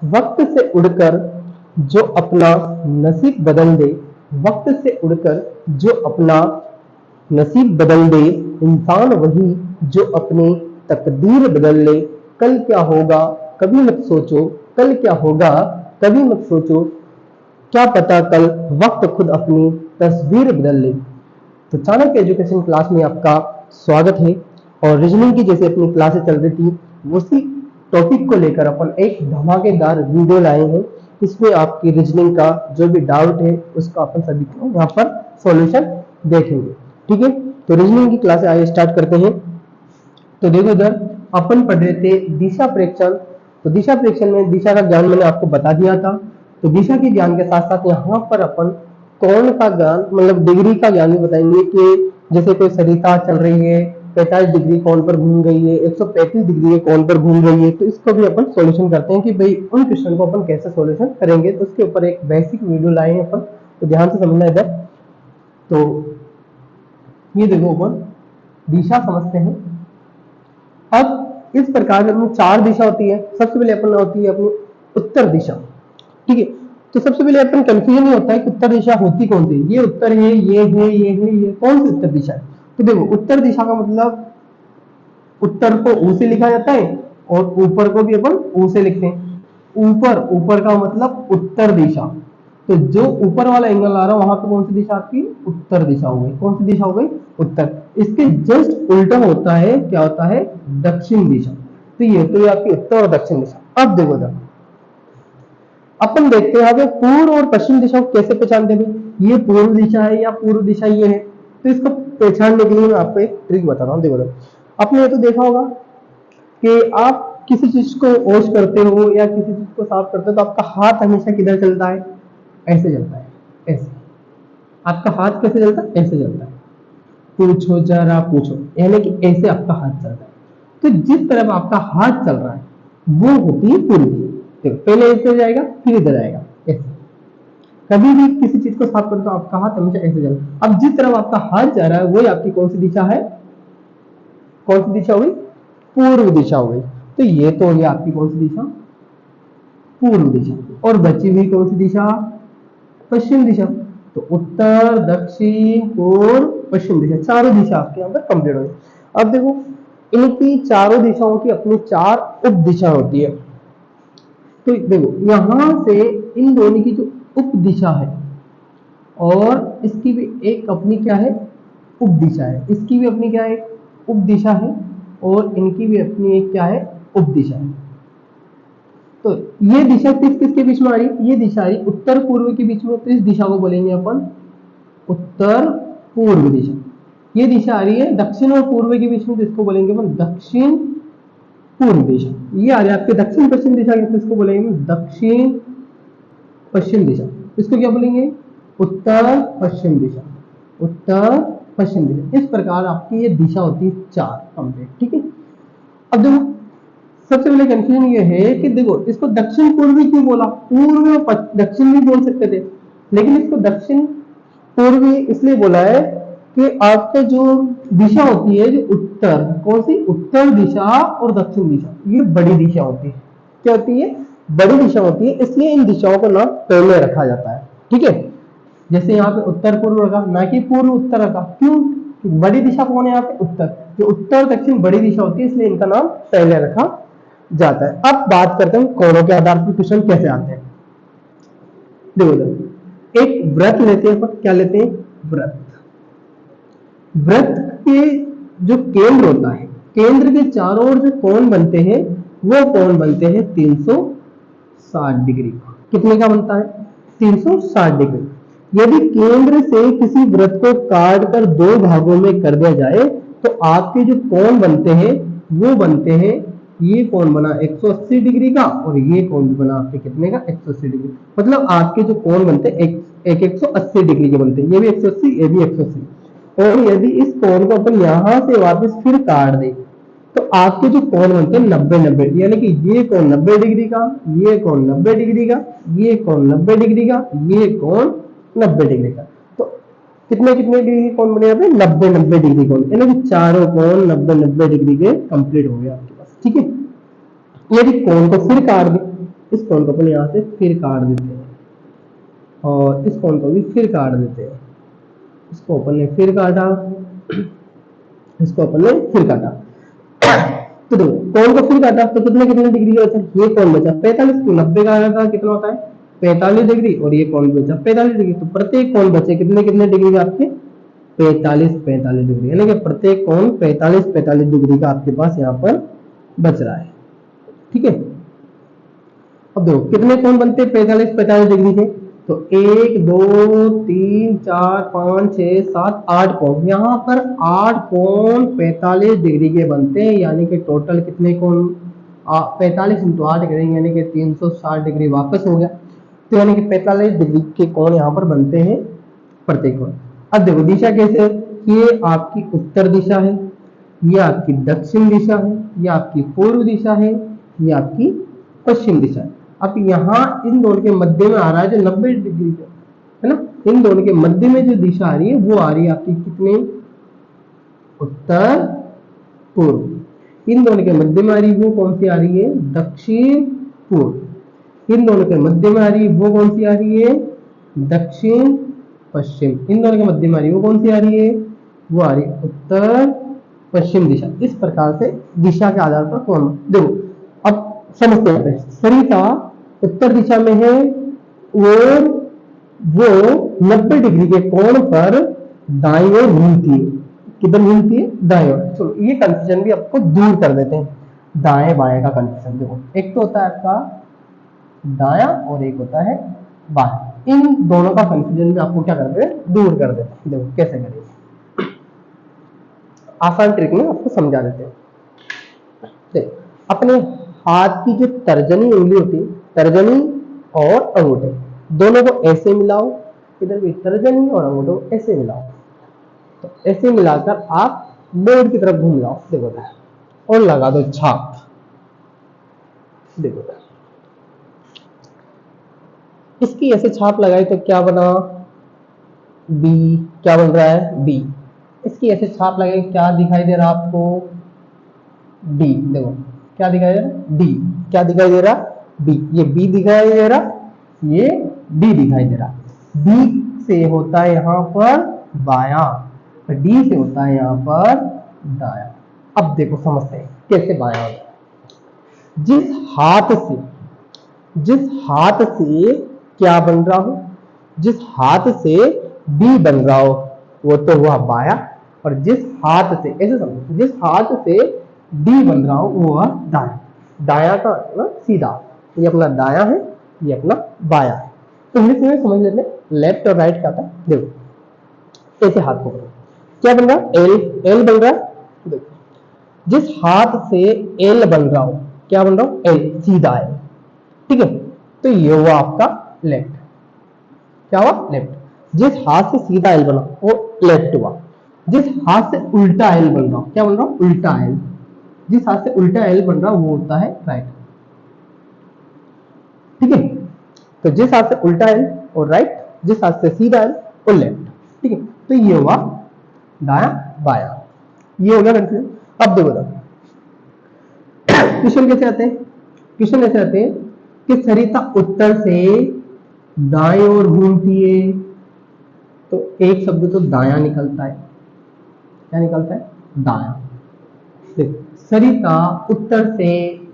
वक्त से उड़कर जो अपना नसीब बदल दे, वक्त से उड़कर जो अपना नसीब बदल दे, इंसान वही जो अपनी तकदीर बदल ले। कल क्या होगा कभी मत सोचो, कल क्या होगा कभी मत सोचो, क्या पता कल वक्त खुद अपनी तस्वीर बदल ले। तो चाणक्य एजुकेशन क्लास में आपका स्वागत है। और रीजनिंग की जैसे अपनी क्लासेस चल रही थी, उसी टॉपिक को लेकर अपन एक धमाकेदार वीडियो लाए हैं। इसमें आपकी रीजनिंग का जो भी डाउट है उसका अपन सभी को यहाँ पर सॉल्यूशन देखेंगे। ठीक है, तो रीजनिंग की क्लास आइए स्टार्ट करते हैं। तो देखो इधर अपन पढ़ रहे थे दिशा प्रेक्षण। तो दिशा प्रेक्षण में दिशा का ज्ञान मैंने आपको बता दिया था। तो दिशा के ज्ञान के साथ साथ यहाँ पर अपन कोण का ज्ञान मतलब डिग्री का ज्ञान भी बताएंगे कि जैसे कोई सरिता चल रही है 45 डिग्री कोण पर घूम गई है, 135 डिग्री के कोण पर घूम रही है, तो इसको भी अपन सॉल्यूशन करते हैं कि भाई उन क्वेश्चन को अपन कैसे सॉल्यूशन करेंगे। तो उसके ऊपर एक बेसिक वीडियो लाए हैं अपन, तो ध्यान से समझना इधर। तो ये देखो अपन दिशा समझते हैं। अब इस प्रकार की अपनी 4 दिशा होती है। सबसे पहले अपन होती है अपनी उत्तर दिशा। ठीक है, तो सबसे पहले अपन कंफ्यूजन नहीं होता है कि उत्तर दिशा होती कौन सी, ये उत्तर है, ये है, ये है, ये कौन सी उत्तर दिशा है। तो देखो उत्तर दिशा का मतलब उत्तर को ऊ से लिखा जाता है और ऊपर को भी अपन ऊ से लिखते हैं। ऊपर, ऊपर का मतलब उत्तर दिशा। तो जो ऊपर वाला एंगल आ रहा है वहां पे कौन सी दिशा आपकी उत्तर दिशा हो गई। कौन सी दिशा हो गई उत्तर। इसके जस्ट उल्टा होता है, क्या होता है दक्षिण दिशा। तो ये आपकी उत्तर और दक्षिण दिशा। अब देखो इधर अपन देखते हैं यहाँ पूर्व और पश्चिम दिशा को कैसे पहचानते हैं। ये पूर्व दिशा है या पूर्व दिशा ये है। तो इसको पहचानने के लिए मैं आपको एक ट्रिक बता रहा हूँ। देखो आपने ये तो देखा होगा कि आप किसी चीज को वॉश करते हो या किसी चीज को साफ करते हो तो आपका हाथ हमेशा किधर चलता है, ऐसे चलता है, ऐसे। आपका हाथ कैसे चलता है, ऐसे चलता है। पूछो जरा पूछो, यानी कि ऐसे आपका हाथ चलता है। तो जिस तरफ आपका हाथ चल रहा है वो होती है पूर्व दिशा। देखो पहले ऐसे जाएगा फिर इधर आएगा, ऐसे। कभी भी किसी चीज को साफ करते हो आपका हाथ हमेशा ऐसे चलता है। अब जिस तरफ आपका हाथ जा रहा है वही आपकी कौन सी दिशा है, कौन सी दिशा हो गई पूर्व दिशा हो गई। तो ये तो हो गया आपकी कौन सी दिशा पूर्व दिशा। और बची हुई कौन सी दिशा पश्चिम दिशा। तो उत्तर दक्षिण पूर्व पश्चिम दिशा, चारों दिशा आपके यहाँ पर कंप्लीट हो गई। अब देखो इनकी चारों दिशाओं की अपनी 4 उप दिशा होती है। तो देखो यहां से इन दोनों की जो उप दिशा है और इसकी भी एक अपनी क्या है उप दिशा है, इसकी भी अपनी क्या है उप दिशा है और इनकी भी अपनी एक क्या है उप दिशा है। तो ये दिशा किसके बीच में आ रही है, ये दिशा आ रही उत्तर पूर्व के बीच में। तो इस दिशा को बोलेंगे अपन उत्तर पूर्व दिशा। ये दिशा आ रही है दक्षिण और पूर्व के बीच में, तो इसको बोलेंगे अपन दक्षिण पूर्व दिशा। ये आ रही है आपके दक्षिण पश्चिम दिशा, तो इसको बोलेंगे दक्षिण पश्चिम दिशा। इसको क्या बोलेंगे उत्तर पश्चिम दिशा, उत्तर पश्चिम दिशा। इस प्रकार आपकी ये दिशा होती है 4 कंप्लीट। ठीक है, अब देखो सबसे पहले कंफ्यूजन ये है कि देखो इसको दक्षिण पूर्वी क्यों बोला, पूर्व और दक्षिण भी बोल सकते थे, लेकिन इसको दक्षिण पूर्वी इसलिए बोला है कि आपके जो दिशा होती है जो उत्तर, कौन सी उत्तर दिशा और दक्षिण दिशा, ये बड़ी दिशा होती है। क्या होती है बड़ी दिशा होती है, इसलिए इन दिशाओं को ना पहले रखा जाता है। ठीक है, जैसे यहाँ पे उत्तर पूर्व रखा, ना कि पूर्व उत्तर रखा। क्यों, बड़ी दिशा कौन है यहाँ पे उत्तर, जो उत्तर दक्षिण बड़ी दिशा होती है इसलिए इनका नाम पहले रखा जाता है। अब बात करते हैं कोणों के आधार पर क्वेश्चन कैसे आते हैं। देखो एक वृत्त लेते हैं, क्या लेते हैं वृत्त। वृत्त के जो केंद्र होता है, केंद्र के चारों ओर जो कोण बनते हैं वो कोण बनते हैं 360 डिग्री। कितने का बनता है 360 डिग्री। यदि केंद्र से किसी वृत्त को काट कर 2 भागों में कर दिया जाए तो आपके जो कोण बनते हैं वो बनते हैं, ये कोण बना 180 डिग्री का और ये कोण बना आपके कितने का 180 डिग्री। मतलब आपके जो कोण बनते हैं एक 180 डिग्री के बनते हैं, ये भी 180 ये भी 180। और यदि इस कोण को अपन यहां से वापस फिर काट दे तो आपके जो कोण बनते हैं 90-90, यानी कि ये कोण 90 डिग्री का, ये कोण 90 डिग्री का, ये कोण 90 डिग्री का, ये कोण 90 डिग्री का। तो कितने कितने डिग्री कोण बने यहाँ पे 90-90 डिग्री कोण, यानी कि चारों कोण 90-90 डिग्री के कंप्लीट हो गया आपके पास। ठीक है, यदि कोण को फिर काट दे इस कोण को अपन यहाँ से फिर काट देते हैं और इस कोण को भी फिर काट देते हैं। इसको अपन ने फिर काटा, इसको अपन ने फिर काटा। तो देखो कोण को फिर काटा तो कितने कितने डिग्री का बचा, ये कोण बचा 45, 90 का आया था कितना होता है 45 डिग्री, और ये कोण बचा 45 डिग्री। तो प्रत्येक कोण बचे कितने कितने डिग्री का आपके 45 डिग्री, यानी कि प्रत्येक कोण 45 डिग्री का आपके पास यहाँ पर बच रहा है। ठीक है, अब देखो कितने कोण बनते हैं 45 डिग्री के, तो 1 2 3 4 5 6 7 8 कोण, यहाँ पर 8 कोण 45 डिग्री के बनते हैं, यानी कि टोटल कितने कोण 45 इंटू 8 करेंगे यानी कि 360 डिग्री वापस हो गया। तो यानी कि 45 डिग्री के कोण यहाँ पर बनते हैं प्रत्येक कोण। अब देखो दिशा कैसे है, ये आपकी उत्तर दिशा है, ये आपकी दक्षिण दिशा है, ये आपकी पूर्व दिशा है, ये आपकी पश्चिम दिशा है। अब यहाँ इन दोनों के मध्य में आ रहा है जो 90 डिग्री का है ना, इन दोनों के मध्य में जो दिशा आ रही है वो आ रही है आपकी कितने उत्तर पूर्व। इन दोनों के मध्य में आ रही है वो कौन सी आ रही है दक्षिण पूर्व। इन दोनों के मध्य में आ रही है वो कौन सी आ रही है दक्षिण पश्चिम। इन दोनों के मध्य में आ रही है वो कौन सी आ रही है, वो आ रही है उत्तर पश्चिम दिशा। इस प्रकार से दिशा के आधार पर कोण। देखो अब समझते हैं, सरिता उत्तर दिशा में है और वो 90 डिग्री के कोण पर दाईं ओर घूमती है। किधर घूमती है, दाईं ओर। चलो ये कंफ्यूजन भी आपको दूर कर देते हैं, दाएं बाएं का कंफ्यूजन। देखो एक तो होता है आपका दायां और एक होता है बाएं, इन दोनों का कंफ्यूजन भी आपको क्या कर देते हैं, दूर कर देते हैं। देखो कैसे करेंगे, आसान ट्रिक में आपको समझा देते हैं। देखो अपने हाथ की जो तर्जनी उंगली होती है, तर्जनी और अंगूठे दोनों को ऐसे मिलाओ, इधर भी तर्जनी और अंगूठे को ऐसे मिलाओ, तो ऐसे मिलाकर आप बोर्ड की तरफ घूम लाओ। देखो और लगा दो छाप। देखो इसकी ऐसे छाप लगाई तो क्या बना बी, क्या बन रहा है बी। इसकी ऐसे छाप लगाई क्या दिखाई दे रहा आपको डी। देखो क्या दिखाई दे रहा डी, क्या दिखाई दे रहा बी, ये बी दिखाई दे रहा, ये डी दिखाई दे रहा। बी से होता है यहाँ पर बायां, डी से होता है यहाँ पर दायां। अब देखो समझते हैं कैसे बायां होता है। जिस हाथ से क्या बन रहा हो, जिस हाथ से बी बन रहा हो वो तो हुआ बायां, और जिस हाथ से ऐसे समझो, जिस हाथ से डी बन रहा हो वो हुआ दायां। दायां का ना सीधा, ये अपना दायां है, ये अपना बायां है। तो इंग्लिश में समझ लेते हैं लेफ्ट और राइट क्या था। देखो ऐसे हाथ पकड़ो, क्या बन रहा है एल, एल बन रहा है। देखो जिस हाथ से एल बन रहा हो, क्या बन रहा हो एल, सीधा है। ठीक है, तो ये हुआ आपका लेफ्ट। क्या हुआ लेफ्ट। जिस हाथ से सीधा एल बना वो लेफ्ट हुआ। जिस हाथ से उल्टा एल बन रहा हो, क्या बन रहा हो उल्टा एल। जिस हाथ से उल्टा एल बन रहा वो होता है राइट। ठीक है, तो जिस हाथ से उल्टा एल और राइट, जिस हाथ से सीधा एल और लेफ्ट। ठीक है, तो ये हुआ दायां बायां, ये हो गया कंफ्यूजन। अब देखो क्वेश्चन कैसे आते हैं, क्वेश्चन ऐसे आते हैं कि सरिता उत्तर से दाएं ओर घूमती है, तो एक शब्द तो दायां निकलता है। क्या निकलता है दायां। देखो सरिता उत्तर से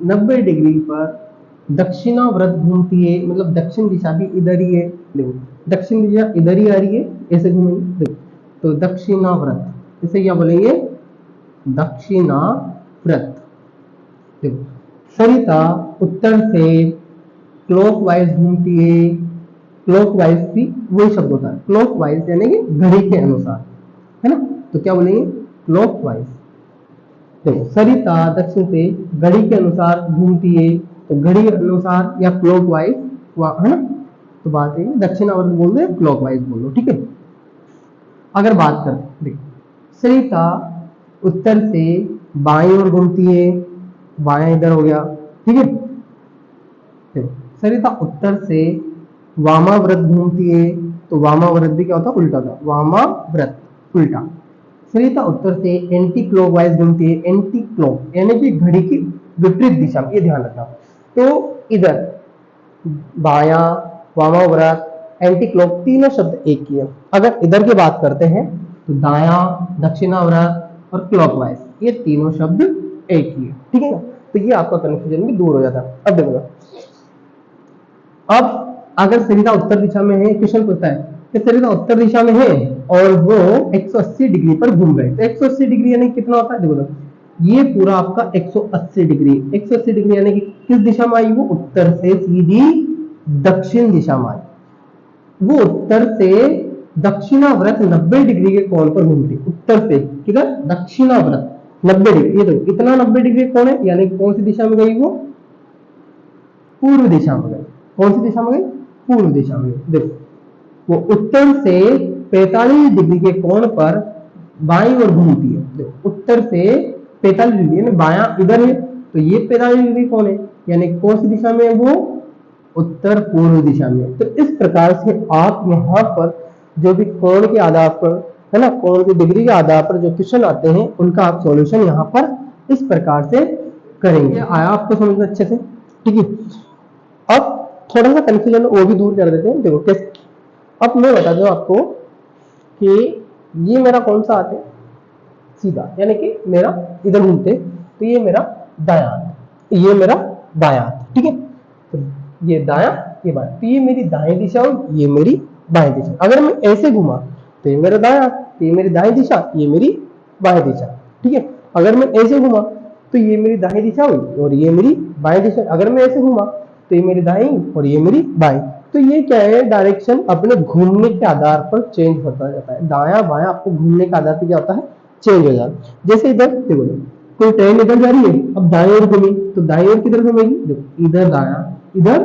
90 डिग्री पर दक्षिणावर्त घूमती है, मतलब दक्षिण दिशा भी इधर ही है। देखो दक्षिण दिशा इधर ही आ रही है, ऐसे घूमेंगे। देखो तो दक्षिणावर्त, इसे क्या बोलेंगे दक्षिणावर्त। देखो सरिता उत्तर से क्लॉकवाइज घूमती है, क्लॉकवाइज भी वही शब्द होता है, क्लॉकवाइज यानी कि घड़ी के अनुसार, है ना। तो क्या बोलेंगे क्लॉकवाइज। देखो सरिता दक्षिण से घड़ी के अनुसार घूमती है, तो घड़ी के अनुसार या क्लॉकवाइज है ना। तो बात है दक्षिणावर्त बोल दो क्लॉकवाइज बोल दो। ठीक है, अगर बात करते देखो सरिता उत्तर से बाईं ओर घूमती है, बायां इधर हो गया। ठीक है, देखो सरिता उत्तर से वामाव्रत घूमती है, तो वामाव्रत भी क्या होता है उल्टा था, वामाव्रत उल्टा। सरिता उत्तर से एंटी क्लॉकवाइज घूमती है, एंटी क्लॉक यानी कि घड़ी की विपरीत दिशा में, ये ध्यान रखना। तो इधर बायां, वामाव्रत, एंटी क्लॉक, तीनों शब्द एक ही है। अगर इधर की बात करते हैं तो दायां, दक्षिणाव्रत और क्लॉकवाइज, ये तीनों शब्द एक ही है, ठीक है ना। तो ये आपका कंफ्यूजन भी दूर हो जाता है। अब देखो, अब अगर सरिता उत्तर दिशा में है, क्वेश्चन पूछता है कि सरिता उत्तर दिशा में है और वो 180 डिग्री पर घूम रहे, तो 180 डिग्री यानी कितना होता है, देखो ये पूरा आपका 180 डिग्री, 180 डिग्री यानी कि किस दिशा में आई, वो उत्तर से सीधी दक्षिण दिशा में आई। वो उत्तर से दक्षिणाव्रत 90 डिग्री के कोण पर घूमती, उत्तर से किधर, दक्षिणाव्रत 90 डिग्री। ये देखो इतना 90 डिग्री कोण है, यानी कौन सी दिशा में गई, वो पूर्व दिशा में गई। कौन सी दिशा में गई, पूर्व दिशा में। देखो वो उत्तर से 45 डिग्री के कोण पर बाईं ओर घूमती है। देखो उत्तर से 45 डिग्री यानी बायां इधर है, तो ये 45 डिग्री कोण है, यानी कौन सी दिशा में है, वो उत्तर पूर्व दिशा में। तो इस प्रकार से आप यहाँ पर जो भी कोण के आधार पर है ना, कोण की डिग्री के आधार पर जो क्वेश्चन आते हैं उनका आप सॉल्यूशन यहाँ पर इस प्रकार से करेंगे। आया आपको समझ में अच्छे से, ठीक है। अब थोड़ा सा कंफ्यूजन वो भी दूर कर देते हैं। देखो कैसे, अब मैं बता दूं आपको कि ये मेरा कौन सा हाथ है, सीधा, यानी कि मेरा इधर घूमते, तो ये मेरा दायां हाथ, ये मेरा बायां हाथ, ठीक है। तो ये दायां, ये बायां, तो ये मेरी दाएं दिशा और ये मेरी बाएं दिशा। अगर मैं ऐसे घुमा तो ये मेरा दायां, तो ये मेरी दाएं दिशा, ये मेरी बाएं दिशा, ठीक है। अगर मैं ऐसे घुमा तो ये मेरी दाएं दिशा हुई और ये मेरी बाएं दिशा। अगर मैं ऐसे घुमा तो ये मेरी दाईं और ये मेरी बाईं। तो ये क्या है, डायरेक्शन अपने घूमने के आधार पर चेंज होता जाता है। दायां बायां आपको घूमने के आधार पर क्या होता है, चेंज हो जाता है। जैसे इधर देखो, कोई ट्रेन इधर जा रही है, अब दाएं ओर घूमी तो दाएं ओर किधर घूमेगी, देखो इधर दायां, इधर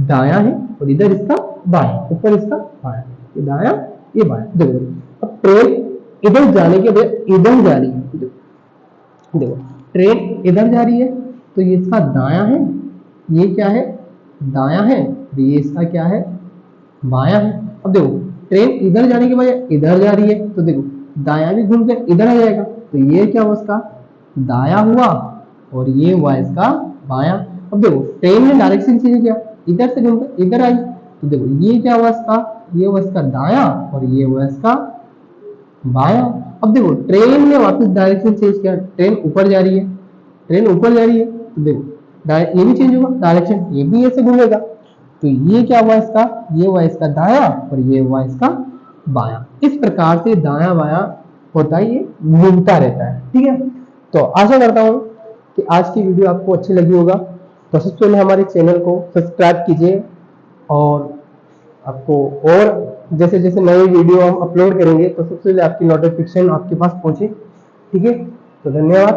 दायां है और इधर इसका बायां, ऊपर इसका बायां, ये दायां ये बायां। देखो अब ट्रेन इधर जाने के बजाय इधर जा रही है, देखो ट्रेन इधर जा रही है तो ये इसका दायां है, ये क्या है, दायां है, ये इसका क्या है, बायां है। अब देखो ट्रेन इधर जाने के बजाय इधर जा रही है, तो देखो दायां भी घूम कर इधर आ जाएगा, तो ये क्या हुआ, इसका दायां हुआ और ये हुआ इसका बायां। अब देखो ट्रेन ने डायरेक्शन चेंज किया, इधर से घूमकर इधर आई, तो देखो ये क्या हुआ, इसका ये हुआ इसका दायां और ये हुआ इसका बायां। अब देखो ट्रेन ने वापस डायरेक्शन चेंज किया, ट्रेन ऊपर जा रही है, ट्रेन ऊपर जा रही है, तो देखो ये भी चेंज होगा डायरेक्शन, ये भी ऐसे घूमेगा, तो ये क्या हुआ, इसका ये हुआ इसका दायां और ये हुआ इसका बायां। इस प्रकार से दायां बायां होता है, ये घूमता रहता है, ठीक है। तो आशा करता हूं कि आज की वीडियो आपको अच्छी लगी होगा। तो सबसे पहले हमारे चैनल को सब्सक्राइब कीजिए और आपको और जैसे जैसे नई वीडियो हम अपलोड करेंगे तो सबसे पहले आपकी नोटिफिकेशन आपके पास पहुंचे, ठीक है। तो धन्यवाद।